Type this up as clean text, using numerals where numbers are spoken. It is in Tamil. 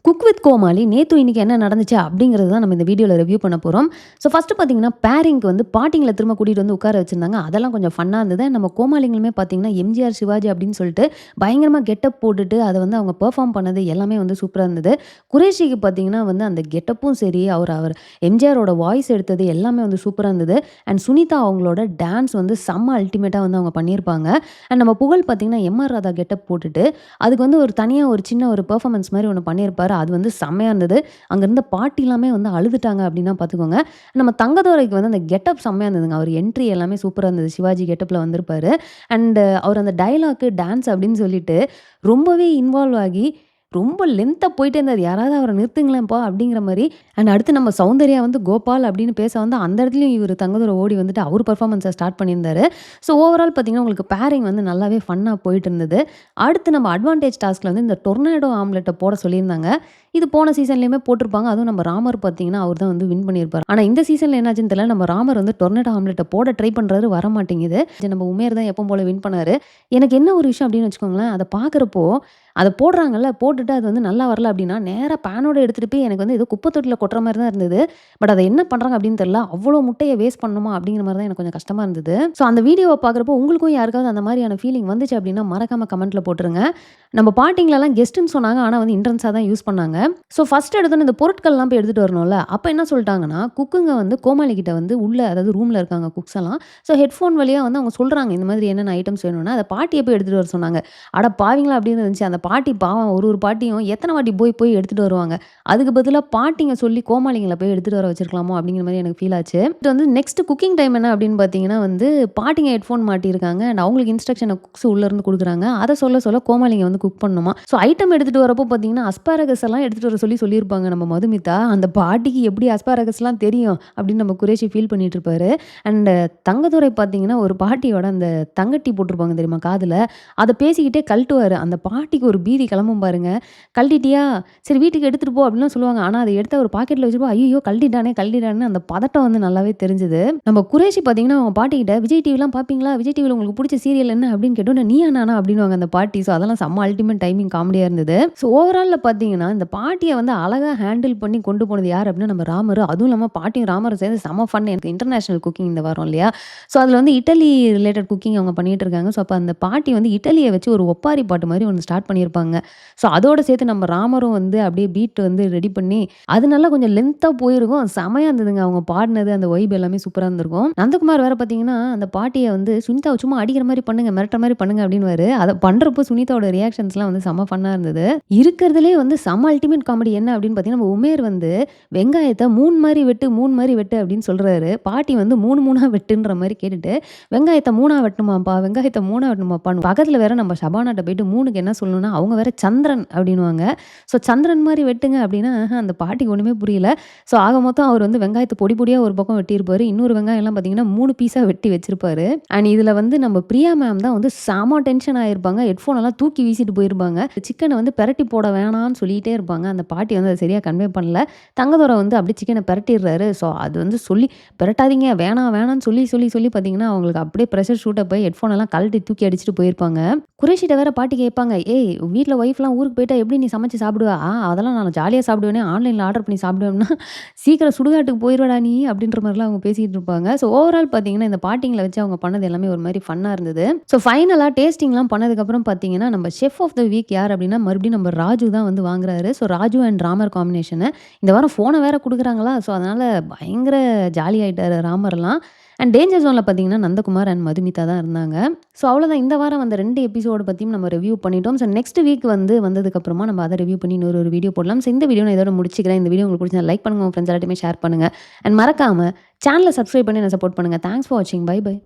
குக் வித் கோமாளி நேத்து இன்னைக்கு என்ன நடந்துச்சு அப்படிங்கிறது தான் நம்ம இந்த வீடியோவில் ரிவ்யூ பண்ண போகிறோம். ஸோ ஃபஸ்ட்டு பார்த்தீங்கன்னா பேரிங்க்கு வந்து பாட்டிங்களை திரும்ப கூட்டிகிட்டு வந்து உட்கார வச்சிருந்தாங்க. அதெல்லாம் கொஞ்சம் ஃபன்னாக இருந்தது. நம்ம கோமாளிங்களுமே பார்த்தீங்கன்னா எம்ஜிஆர் சிவாஜி அப்படின்னு சொல்லிட்டு பயங்கரமாக கெட்டப் போட்டுட்டு அதை வந்து அவங்க பெர்ஃபார்ம் பண்ணது எல்லாமே வந்து சூப்பராக இருந்தது. குரேஷிக்கு பார்த்தீங்கன்னா வந்து அந்த கெட்டப்பும் சரி, அவர் அவர் எம்ஜிஆரோட வாய்ஸ் எடுத்தது எல்லாமே வந்து சூப்பராக இருந்தது. அண்ட் சுனிதா அவங்களோட டான்ஸ் வந்து செம்ம அல்டிமேட்டாக வந்து அவங்க பண்ணியிருப்பாங்க. அண்ட் நம்ம புகழ் பார்த்தீங்கன்னா எம்ஆர் ராதா கெட்டப் போட்டுட்டு அதுக்கு வந்து ஒரு தனியாக ஒரு சின்ன ஒரு பெர்ஃபார்மன்ஸ் மாதிரி ஒன்று பண்ணியிருப்பாரு. அது வந்து செம்மையா இருந்தது. அங்க இருந்த பாட்டி எல்லாமே வந்து அழுதுட்டாங்க அப்படின்னா பார்த்துக்கோங்க. நம்ம தங்கதுரைக்கு வந்து அந்த கெட்டப் செம்மையா இருந்ததுங்க. அவர் என்ட்ரி எல்லாமே சூப்பரா இருந்தது. சிவாஜி கெட்டப்ல வந்திருப்பாரு. அண்ட் அவர் அந்த டயலாக்கு, டான்ஸ் அப்படின்னு சொல்லிட்டு ரொம்பவே இன்வால்வ் ஆகி ரொம்ப லென்த்தா போயிட்டே இருந்தாரு. யாராவது அவர நிறுத்துங்களேன்ப்பா அப்படிங்கிற மாரி. அண்ட் அடுத்து நம்ம சௌந்தர்யா வந்து கோபால் அப்படின்னு பேச வந்து அந்த இடத்துலயும் இவரு தங்கதுரை ஓடி வந்துட்டு அவர் பெர்ஃபார்மன்ஸ ஸ்டார்ட் பண்ணியிருந்தாரு. ஸோ ஓவரால் பார்த்தீங்கன்னா, உங்களுக்கு பேரிங் வந்து நல்லாவே ஃபன்னா போயிட்டு இருந்தது. அடுத்து நம்ம அட்வான்டேஜ் டாஸ்க்ல வந்து இந்த டொர்னேடோ ஆம்லெட்ட போட சொல்லியிருந்தாங்க. இது போன சீசன்லயுமே போட்டிருப்பாங்க. அதுவும் நம்ம ராமர் பார்த்தீங்கன்னா, அவர் தான் வந்து வின் பண்ணியிருப்பாரு. ஆனா இந்த சீசன்ல என்னாச்சுன்னு தெரியல. நம்ம ராமர் வந்து டொர்னேடோ ஆம்லெட்ட போட ட்ரை பண்றாரு, வரமாட்டேங்குது. நம்ம உமேர் தான் எப்பவும் போல வின் பண்ணாரு. எனக்கு என்ன ஒரு விஷயம் அப்படின்னு வச்சுக்கோங்களேன், அத பார்க்குறப்போ அத போடுறாங்கல்ல, போட்டுட்டு அது வந்து நல்லா வரல அப்படின்னா, நேரா பேனோட எடுத்துட்டு போய் எனக்கு வந்து ஏதோ குப்பை தொட்டியில கொட்டுற மாரி தான் இருந்தது. பட் அத என்ன பண்றாங்க அப்படின்னு தெரியல. அவ்வளோ முட்டைய வேஸ்ட் பண்ணணுமா அப்படிங்கிற மாரி தான் எனக்கு கொஞ்சம் கஷ்டமா இருந்தது. ஸோ அந்த வீடியோவ பார்க்குறப்போ உங்களுக்கும் யாருக்காவது அந்த மாரியான ஃபீலிங் வந்துச்சு அப்படின்னா, மறக்காம கமெண்ட்ல போட்டுருங்க. நம்ம பாட்டிங்களலாம் கெஸ்ட்டுன்னு சொன்னாங்க. ஆனா வந்து என்ட்ரன்ஸா தான் யூஸ் பண்ணாங்க. ஸோ ஃபர்ஸ்ட் எடுத்தோனே இந்த பொருட்கள்லாம் போய் எடுத்துட்டு வரணும்ல. அப்ப என்ன சொல்ட்டாங்கன்னா, குக்குங்க வந்து கோமாளி கிட்ட வந்து உள்ள அதாவது ரூம்ல இருக்காங்க குக்ஸ் எல்லாம். ஸோ ஹெட்ஃபோன் வழியா வந்து அவங்க சொல்றாங்க, இந்த மாதிரி என்னென்ன ஐட்டம்ஸ் வேணும்னு. அத பாட்டிய போய் எடுத்துட்டு வர சொன்னாங்க. அட பாவிங்களா! அப்படின்னு இருந்துச்சு. அந்த பாட்டி பாவம் ஒரு பாட்டியும் எத்தன வாட்டி போய் போய் எடுத்துட்டு வருவாங்க. அதுக்கு பதிலா பாட்டிங்க சொல்லி கோமாளிங்கள போய் எடுத்துட்டு வர வச்சிருக்கலாமோ! அப்படிங்கிற மாரி எனக்கு ஃபீல் ஆச்சு. இது வந்து நெக்ஸ்ட் குக்கிங் டைம் என்ன அப்படின்னு பார்த்தீங்கன்னா வந்து, பாட்டிங்க ஹெட்ஃபோன் மாட்டியிருக்காங்க. அண்ட் அவங்களுக்கு இன்ஸ்ட்ரக்ஷன குக்ஸ் உள்ள இருந்து குடுக்குறாங்க. அத சொல்ல சொல்ல கோமாளிங்க வந்து குக் பண்ணணுமா. ஸோ ஐட்டம் எடுத்துட்டு வரப்போ பார்த்தீங்கன்னா, அஸ்பாரகஸ் எல்லாம் எடுத்துட்டு வர சொல்லியிருப்பாங்க நம்ம மதுமிதா. அந்த பாட்டிக்கு எப்படி அஸ்பாரகஸ்லாம் தெரியும் அப்படின்னு நம்ம குரேஷி ஃபீல் பண்ணிட்டு இருப்பாரு. அண்ட் தங்கதுரை பார்த்தீங்கன்னா, ஒரு பாட்டியோட அந்த தங்கட்டி போட்டிருப்பாங்க தெரியுமா காதுல, அத பேசிக்கிட்டே கழட்டுவாரு. அந்த பாட்டிக்கு ஒரு பீதி கிளம்பும் பாருங்க. "கழட்டிட்டியா? சரி வீட்டுக்கு எடுத்துட்டு போ" அப்படின்லாம் சொல்லுவாங்க. ஆனா அத எடுத்து அவர் பாக்கெட்ல வச்சுப்போ, ஐய்யய்யோ! கழட்டிட்டானே அந்த பதட்டம் வந்து நல்லாவே தெரிஞ்சது. நம்ம குரேஷி பார்த்தீங்கன்னா, அவங்க பாட்டிகிட்ட "விஜய் டிவிலாம் பார்ப்பீங்களா? விஜய் டிவில உங்களுக்கு புடிச்ச சீரியல் என்ன?" அப்படின்னு கேட்டோனே, "நீயா நானா?" அப்படின்னுவாங்க அந்த பாட்டி. ஸோ அதெல்லாம் செம்ம அல்டிமேட் டைமிங் காமெடியா இருந்தது. ஸோ ஓவரால்ல பார்த்தீங்கன்னா, இந்த பாட்டிய வந்து அழகா ஹேண்டில் பண்ணி கொண்டு போனது யார் அப்படின்னா நம்ம ராமரு. அதுவும் இல்லாம பாட்டியும் ராமரும் சேர்ந்து செம்ம ஃபன். எனக்கு இன்டர்நேஷனல் குக்கிங் இந்த வாரம் இல்லையா? ஸோ அதில வந்து இட்டலி ரிலேட்டட் குக்கிங் அவங்க பண்ணிட்டு இருக்காங்க. ஸோ அப்ப அந்த பாட்டி வந்து இட்டலிய வச்சு ஒரு ஒப்பாரி பாட்டு மாரி ஒண்ணு ஸ்டார்ட் பண்ணியிருப்பாங்க. ஸோ அதோட சேர்த்து நம்ம ராமரும் வந்து அப்படியே பீட் வந்து ரெடி பண்ணி, அது நல்லா கொஞ்சம் லென்த்தா போயிருக்கும். செமையா இருந்ததுங்க. அவங்க பாடுனது அந்த வைப் எல்லாமே சூப்பரா இருந்திருக்கும். நந்தகுமார் வேற பார்த்தீங்கன்னா, அந்த பாட்டிய வந்து சுனிதாவ சும்மா அடிக்கிற மாரி பண்ணுங்க, மிரட்டுற மாரி பண்ணுங்க அப்படின்னுவாரு. அத பண்றப்போ சுனிதாவோட ரியாக்ஷன்ஸ்லாம் வந்து செம்ம ஃபன்னா இருந்தது. இருக்கிறதுலே வந்து செம்ம அல்டிமேட் காமெடி என்ன அப்படின்னு பார்த்தீங்கன்னா, நம்ம உமேர் வந்து வெங்காயத்த 3 மாரி வெட்டு, 3 மாரி வெட்டு அப்படின்னு சொல்றாரு. பாட்டி வந்து 3 3ஆ வெட்டுன்ற மாரி கேட்டுட்டு, வெங்காயத்த 3ஆ வெட்டணுமாப்பா, வெங்காயத்த 3ஆ வெட்டணுமாப்பான்னு பக்கத்துல வேற நம்ம ஷபானாட்ட போயிட்டு 3க்கு என்ன சொல்லணும்னா, அவங்க வேற சந்திரன் அப்படின்னுவாங்க. ஸோ சந்திரன் மாரி வெட்டுங்க அப்படின்னா, அந்த பாட்டிக்கு ஒண்ணுமே புரியல. ஸோ ஆக மொத்தம் அவர் வந்து வெங்காயத்த பொடி பொடியா ஒரு பக்கம் வெட்டியிருப்பாரு. இன்னொரு வெங்காயம்லாம் பார்த்தீங்கன்னா 3 பீஸா வெட்டி வச்சிருப்பாரு. அண்ட் இதுல வந்து நம்ம பிரியா மேம் தான் வந்து செம டென்ஷன் ஆயிருப்பாங்க. ஹெட்ஃபோன் எல்லாம் தூக்கி வீசிட்டு போயிருப்பாங்க. சிக்கன வந்து பெரட்டி போட வேணான்னு சொல்லிட்டே இருப்பாங்க. அந்த பாட்டி வந்து அத சரியா கன்வே பண்ணல. தங்கதுரை வந்து அப்படியே சிக்கன பெரட்டிடுறாரு. ஸோ அது வந்து சொல்லி பெரட்டாதீங்க, வேணாம் வேணான்னு சொல்லி பார்த்தீங்கன்னா, அவங்களுக்கு அப்படியே பிரஷர் ஷூட் அப் ஆயி ஹெட்ஃபோன் எல்லாம் கழட்டி தூக்கி அடிச்சுட்டு போயிருப்பாங்க. குரேஷிட்ட வேற பாட்டி கேட்பாங்க, "ஏய் வீட்ல ஒய்ஃப்லாம் ஊருக்கு போயிட்டா எப்படி நீ சமைச்சு சாப்பிடுவ?" அதெல்லாம் நான் ஜாலியா சாப்பிடுவேனே, ஆன்லைன்ல ஆர்டர் பண்ணி சாப்பிடுவேன்னா, "சீக்கிரம் சுடுகாட்டுக்கு போயிருவடா நீ" அப்படின்ற மாரிலாம் அவங்க பேசிட்டு இருப்பாங்க. ஸோ ஓவரால் பார்த்தீங்கன்னா, இந்த பாட்டிங்கள வச்சு அவங்க பண்ணது எல்லாமே ஒரு மாரி ஃபன்னா இருந்தது. ஸோ ஃபைனலா டேஸ்டிங்லாம் பண்ணதுக்கப்புறம் பார்த்தீங்கன்னா, நம்ம செஃப் ஆஃப் த வீக் யார் அப்படின்னா, மறுபடியும் நம்ம ராஜு தான் வந்து வாங்குறாரு. So Raju and Ramar combination. இந்த வாரம் ஃபோன வேற குடுக்குறாங்களா, ஸோ அதனால பயங்கர ஜாலி ஆயிட்டாரு ராமர்லாம். அண்ட் டேஞ்சர் ஜோன்ல பார்த்தீங்கன்னா, நந்தகுமார் அண்ட் மதுமிதா தான் இருந்தாங்க. ஸோ அவ்வளோதான். இந்த வாரம் வந்த 2 எபிசோடு பத்தியும் நம்ம ரிவ்யூ பண்ணிட்டோம். ஸோ நெக்ஸ்ட் வீக் வந்து வந்ததுக்கப்புறமா நம்ம அத ரிவ்யூ பண்ணி இன்னொரு வீடியோ போடலாம். ஸோ இந்த வீடியோ நான் இதோட முடிச்சுக்கிறேன். இந்த வீடியோ உங்களுக்கு பிடிச்சா லைக் பண்ணுங்க. உங்க ஃப்ரெண்ட்ஸ் எல்லாத்தையுமே ஷேர் பண்ணுங்க. அண்ட் மறக்காம சேனல சப்ஸ்கிரைப் பண்ணி என்ன சப்போர்ட் பண்ணுங்க. தேங்க்ஸ் ஃபார் வாட்சிங். Bye by.